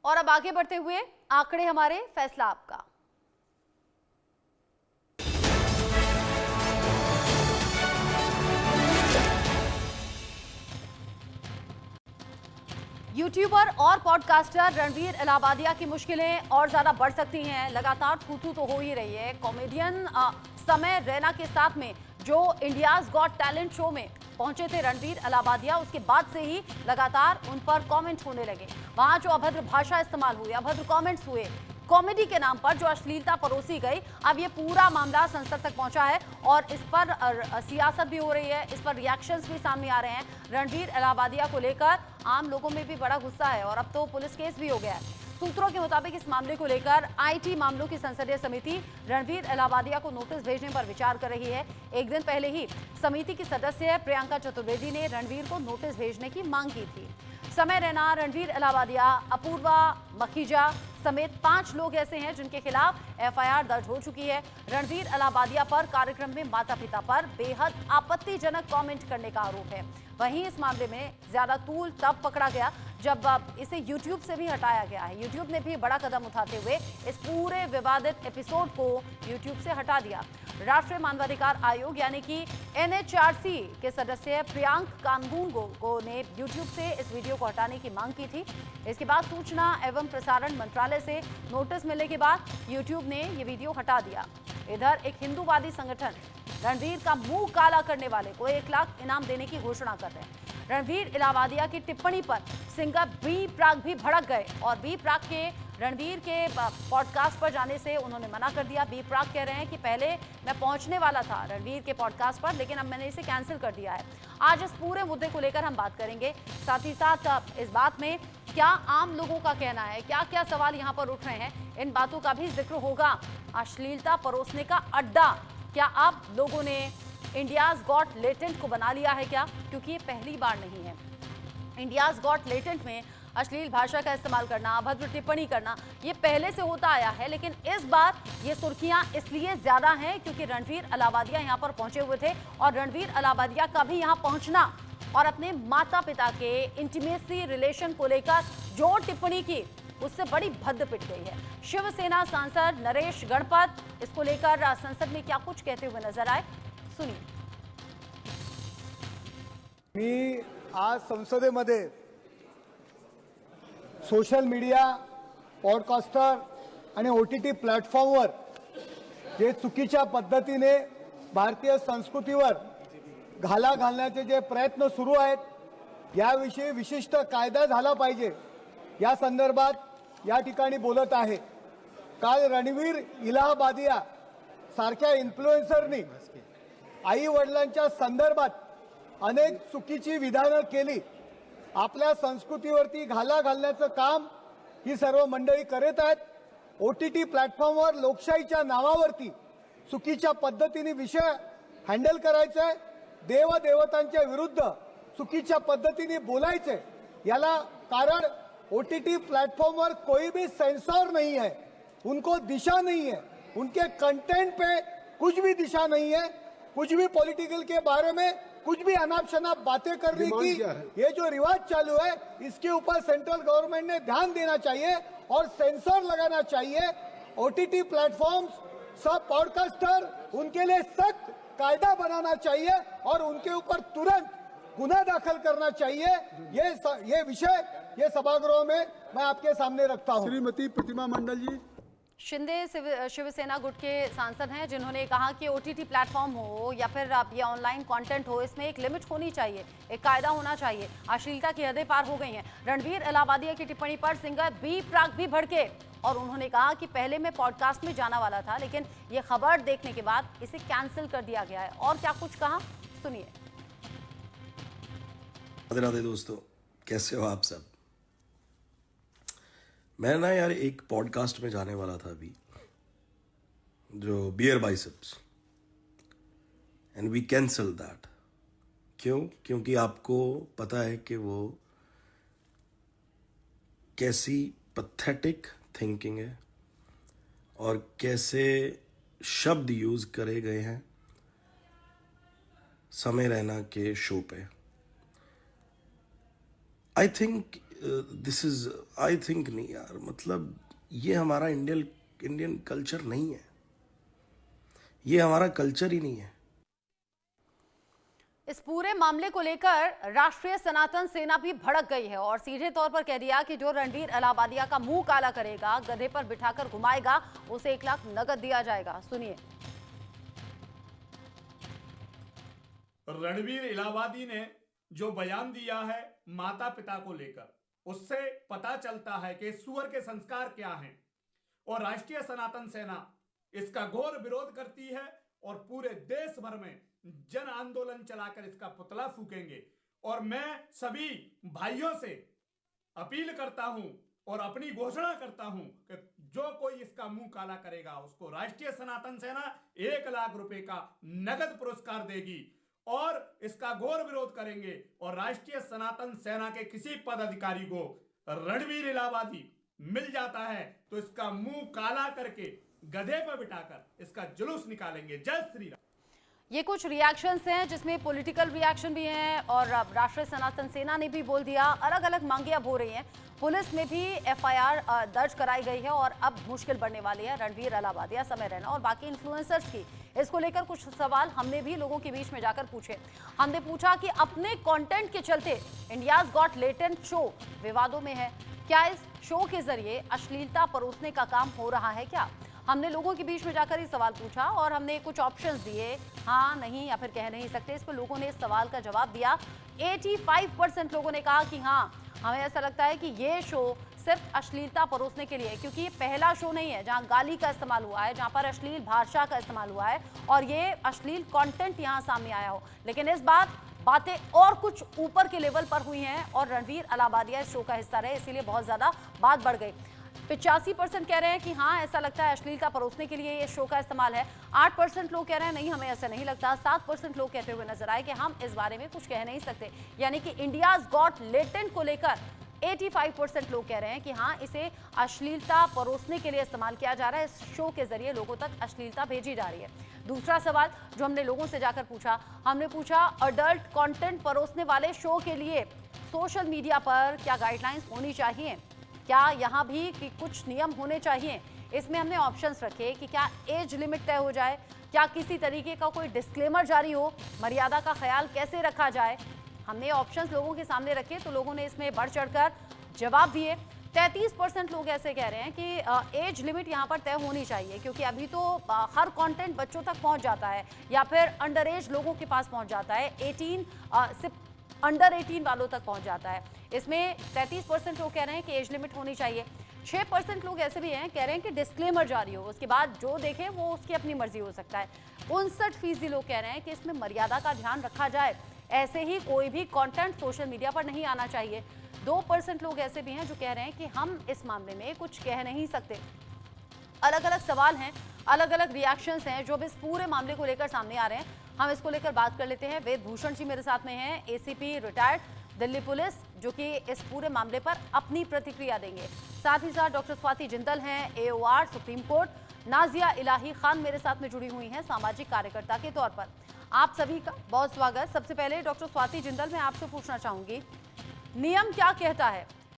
और अब आगे बढ़ते हुए आंकड़े हमारे, फैसला आपका। यूट्यूबर और पॉडकास्टर रणवीर इलाहाबादिया की मुश्किलें और ज्यादा बढ़ सकती हैं। लगातार थू-थू तो हो ही रही है। कॉमेडियन समय रैना के साथ में जो इंडियाज गॉट टैलेंट शो में पहुंचे थे रणवीर इलाहाबादिया, उसके बाद से ही लगातार उन पर कमेंट होने लगे। वहां जो अभद्र भाषा इस्तेमाल हुई, अभद्र कमेंट्स हुए, कॉमेडी के नाम पर जो अश्लीलता परोसी गई, अब ये पूरा मामला संसद तक पहुंचा है और इस पर सियासत भी हो रही है, इस पर रिएक्शंस भी सामने आ रहे हैं। रणवीर इलाहाबादिया को लेकर आम लोगों में भी बड़ा गुस्सा है और अब तो पुलिस केस भी हो गया है। सूत्रों के मुताबिक इस मामले को लेकर आईटी मामलों की संसदीय समिति रणवीर इलाहाबादिया को नोटिस भेजने पर विचार कर रही है। एक दिन पहले ही समिति की सदस्य प्रियंका चतुर्वेदी ने रणवीर को नोटिस भेजने की मांग की थी। समय रैना, रणवीर इलाहाबादिया, अपूर्वा मखीजा समेत 5 लोग ऐसे हैं जिनके खिलाफ एफआईआर दर्ज हो चुकी है। रणवीर इलाहाबादिया पर कार्यक्रम में माता पिता पर बेहद आपत्तिजनक कमेंट करने का आरोप है। वहीं इस मामले में ज्यादा तूल तब पकड़ा गया जब इसे YouTube से भी हटाया गया है। YouTube ने भी बड़ा कदम उठाते हुए इस पूरे विवादित एपिसोड को YouTube से हटा दिया। राष्ट्रीय मानवाधिकार आयोग यानी कि NHRC के सदस्य प्रियांक कानगुन ने YouTube से इस वीडियो को हटाने की मांग की थी। इसके बाद सूचना एवं प्रसारण मंत्रालय से नोटिस मिलने के बाद YouTube ने ये वीडियो हटा दिया। इधर एक हिंदूवादी संगठन रणवीर का मुंह काला करने वाले को 1 लाख इनाम देने की घोषणा कर रहे हैं। रणवीर इलाहाबादिया की टिप्पणी पर सिंगर बी प्राक भी भड़क गए और बी प्राक के रणवीर के पॉडकास्ट पर जाने से उन्होंने मना कर दिया। बी प्राक कह रहे हैं कि पहले मैं पहुंचने वाला था रणवीर के पॉडकास्ट पर, लेकिन अब मैंने इसे कैंसिल कर दिया है। आज इस पूरे मुद्दे को लेकर हम बात करेंगे। साथ ही साथ इस बात में क्या आम लोगों का कहना है, क्या क्या सवाल यहाँ पर उठ रहे हैं, इन बातों का भी जिक्र होगा। अश्लीलता परोसने का अड्डा, क्या आप लोगों ने इंडियाज गॉट लेटेंट को बना लिया है क्या? क्योंकि ये पहली बार नहीं है। इंडियाज गॉट लेटेंट में अश्लील भाषा का इस्तेमाल करना, अभद्र टिप्पणी करना, ये पहले से होता आया है, लेकिन इस बार ये सुर्खियां इसलिए ज्यादा हैं क्योंकि रणवीर इलाहाबादिया यहां पर पहुंचे हुए थे और रणवीर इलाहाबादिया का भी यहां पहुंचना और अपने माता पिता के इंटीमेसी रिलेशन को लेकर जो टिप्पणी की, उससे बड़ी भद्द पिट गई है। शिवसेना सांसद नरेश गणपत इसको लेकर संसद में क्या कुछ कहते हुए नजर आए, सुनिए। मी आज संसदेमध्ये सोशल मीडिया, पॉडकास्टर आणि OTT प्लॅटफॉर्मवर जे चुकीच्या पद्धतीने भारतीय संस्कृतीवर घाला घालण्याचे जे प्रयत्न सुरू आहेत, याविषयी विशिष्ट कायदा झाला पाहिजे या संदर्भात या ठिकाणी बोलत आहे। काल रणवीर इलाहाबादिया सारख्या इन्फ्लुएन्सरनी आई वडिलांच्या संदर्भात अनेक चुकीची विधानं केली। आपल्या संस्कृतीवरती घाला घालण्याचं काम ही सर्व मंडळी करत आहेत। OTT प्लॅटफॉर्मवर लोकशाहीच्या नावावरती चुकीच्या पद्धतीने विषय हँडल करायचे, देवदेवतांच्या विरुद्ध चुकीच्या पद्धतीने बोलायचे। याला कारण OTT प्लॅटफॉर्मवर कोई भी सेंसर नहीं है, उनको दिशा नहीं है, उनके कंटेंट पे कुछ भी दिशा नहीं है। कुछ भी पॉलिटिकल के बारे में कुछ भी अनाप शनाप बातें करने की ये जो रिवाज चालू है, इसके ऊपर सेंट्रल गवर्नमेंट ने ध्यान देना चाहिए और सेंसर लगाना चाहिए। OTT प्लेटफॉर्म्स, सब पॉडकास्टर, उनके लिए सख्त कायदा बनाना चाहिए और उनके ऊपर तुरंत गुना दाखिल करना चाहिए। ये विषय ये सभागृह में मैं आपके सामने रखता हूं। श्रीमती प्रतिमा मंडल जी। शिंदे शिवसेना गुट के सांसद हैं जिन्होंने कहा कि OTT प्लेटफॉर्म हो या फिर ये ऑनलाइन कंटेंट हो, इसमें एक लिमिट होनी चाहिए, एक कायदा होना चाहिए। अश्लीलता की हदें पार हो गई हैं। रणवीर इलाहाबादिया की टिप्पणी पर सिंगर बी प्राक भी भड़के और उन्होंने कहा कि पहले मैं पॉडकास्ट में जाना वाला था, लेकिन ये खबर देखने के बाद इसे कैंसिल कर दिया गया है। और क्या कुछ कहा, सुनिए। राधे राधे दोस्तों, कैसे हो आप सब? मैं ना यार एक पॉडकास्ट में जाने वाला था अभी, जो beer biceps, and we cancel that. क्यों? क्योंकि आपको पता है कि वो कैसी पैथेटिक थिंकिंग है और कैसे शब्द यूज करे गए हैं समय रैना के शो पे। I think this is, I think नहीं यार, मतलब ये हमारा इंडियन कल्चर नहीं है, ये हमारा कल्चर ही नहीं है। इस पूरे मामले को लेकर राष्ट्रीय सनातन सेना भी भड़क गई है और सीधे तौर पर कह दिया कि जो रणवीर इलाहाबादिया का मुंह काला करेगा, गधे पर बिठाकर घुमाएगा, उसे 1 लाख नगद दिया जाएगा। सुनिए। रणवीर इलाहाबादी ने जो बयान दिया है माता पिता को लेकर, उससे पता चलता है कि सुअर के संस्कार क्या हैं और राष्ट्रीय सनातन सेना इसका घोर विरोध करती है और पूरे देश भर में जन आंदोलन चलाकर इसका पुतला फूकेंगे। और मैं सभी भाइयों से अपील करता हूं और अपनी घोषणा करता हूं कि जो कोई इसका मुंह काला करेगा उसको राष्ट्रीय सनातन सेना 1 लाख रुपए का नगद पुरस्कार देगी और इसका घोर विरोध करेंगे। और राष्ट्रीय सनातन सेना के किसी पदाधिकारी को रणवीर इलाहाबादी मिल जाता है तो इसका मुंह काला करके गधे पर बिठाकर इसका जुलूस निकालेंगे। जय श्री राम। ये कुछ रिएक्शंस हैं जिसमें पॉलिटिकल रिएक्शन भी हैं और राष्ट्रीय सनातन सेना ने भी बोल दिया। अलग अलग मांगे अब हो रही हैं। पुलिस में भी एफआईआर दर्ज कराई गई है और अब मुश्किल बढ़ने वाली है रणवीर इलाहाबादिया, समय रैना और बाकी इन्फ्लुएंसर्स की। इसको लेकर कुछ सवाल हमने भी लोगों के बीच में जाकर पूछे। हमने पूछा कि अपने कंटेंट के चलते इंडियाज गॉट टैलेंट शो विवादों में है क्या? इस शो के जरिए अश्लीलता परोसने का काम हो रहा है क्या? हमने लोगों के बीच में जाकर ये सवाल पूछा और हमने कुछ ऑप्शंस दिए, हाँ, नहीं या फिर कह नहीं सकते। इस पर लोगों ने इस सवाल का जवाब दिया। 85% लोगों ने कहा कि हाँ, हमें ऐसा लगता है कि ये शो सिर्फ अश्लीलता परोसने के लिए, क्योंकि ये पहला शो नहीं है जहां गाली का इस्तेमाल हुआ है, जहां पर अश्लील भाषा का इस्तेमाल हुआ है और ये अश्लील कंटेंट यहां सामने आया हो। लेकिन इस बार बातें और कुछ ऊपर के लेवल पर हुई हैं और रणवीर इलाहाबादिया इस शो का हिस्सा रहे, इसीलिए बहुत ज्यादा बात बढ़ गई। 85% कह रहे हैं कि हाँ, ऐसा लगता है अश्लीलता परोसने के लिए ये शो का इस्तेमाल है। 8% लोग कह रहे हैं नहीं, हमें ऐसा नहीं लगता। 7% लोग कहते हुए नजर आए कि हम इस बारे में कुछ कह नहीं सकते। यानी कि इंडियाज गॉट टैलेंट को लेकर 85% लोग कह रहे हैं कि हाँ, इसे अश्लीलता परोसने के लिए इस्तेमाल किया जा रहा है। इस शो के जरिए लोगों तक अश्लीलता भेजी जा रही है। दूसरा सवाल जो हमने लोगों से जाकर पूछा, हमने पूछा अडल्ट कंटेंट परोसने वाले शो के लिए सोशल मीडिया पर क्या गाइडलाइंस होनी चाहिए, क्या यहाँ भी कि कुछ नियम होने चाहिए। इसमें हमने ऑप्शंस रखे कि क्या एज लिमिट तय हो जाए, क्या किसी तरीके का कोई डिस्क्लेमर जारी हो, मर्यादा का ख्याल कैसे रखा जाए। हमने ऑप्शंस लोगों के सामने रखे तो लोगों ने इसमें बढ़ चढ़कर जवाब दिए। 33% लोग ऐसे कह रहे हैं कि एज लिमिट यहाँ पर तय होनी चाहिए, क्योंकि अभी तो हर कंटेंट बच्चों तक पहुँच जाता है या फिर अंडर एज लोगों के पास पहुँच जाता है, 18 से अंडर 18 वालों तक पहुँच जाता है। इसमें 33% लोग कह रहे हैं कि एज लिमिट होनी चाहिए। 6% लोग ऐसे भी हैं, कह रहे हैं कि डिस्क्लेमर जारी हो, उसके बाद जो देखे वो उसकी अपनी मर्जी हो सकता है। 59% लोग कह रहे हैं कि इसमें मर्यादा का ध्यान रखा जाए, ऐसे ही कोई भी कंटेंट सोशल मीडिया पर नहीं आना चाहिए। 2% लोग ऐसे भी हैं जो कह रहे हैं कि हम इस मामले में कुछ कह नहीं सकते। अलग अलग सवाल हैं, अलग अलग रिएक्शंस हैं जो इस पूरे मामले को लेकर सामने आ रहे हैं। हम इसको लेकर बात कर लेते हैं। वेद भूषण जी मेरे साथ में हैं, एसीपी रिटायर्ड दिल्ली पुलिस, जो कि इस पूरे मामले पर अपनी प्रतिक्रिया देंगे। साथ ही साथ डॉक्टर स्वाति जिंदल हैं, एओआर सुप्रीम कोर्ट। नाजिया इलाही खान मेरे साथ में जुड़ी हुई हैं, सामाजिक कार्यकर्ता के तौर पर। आप सभी का बहुत स्वागत। सबसे पहले डॉक्टर स्वाति जिंदल, मैं आपसे पूछना चाहूंगी, नियम क्या कहता है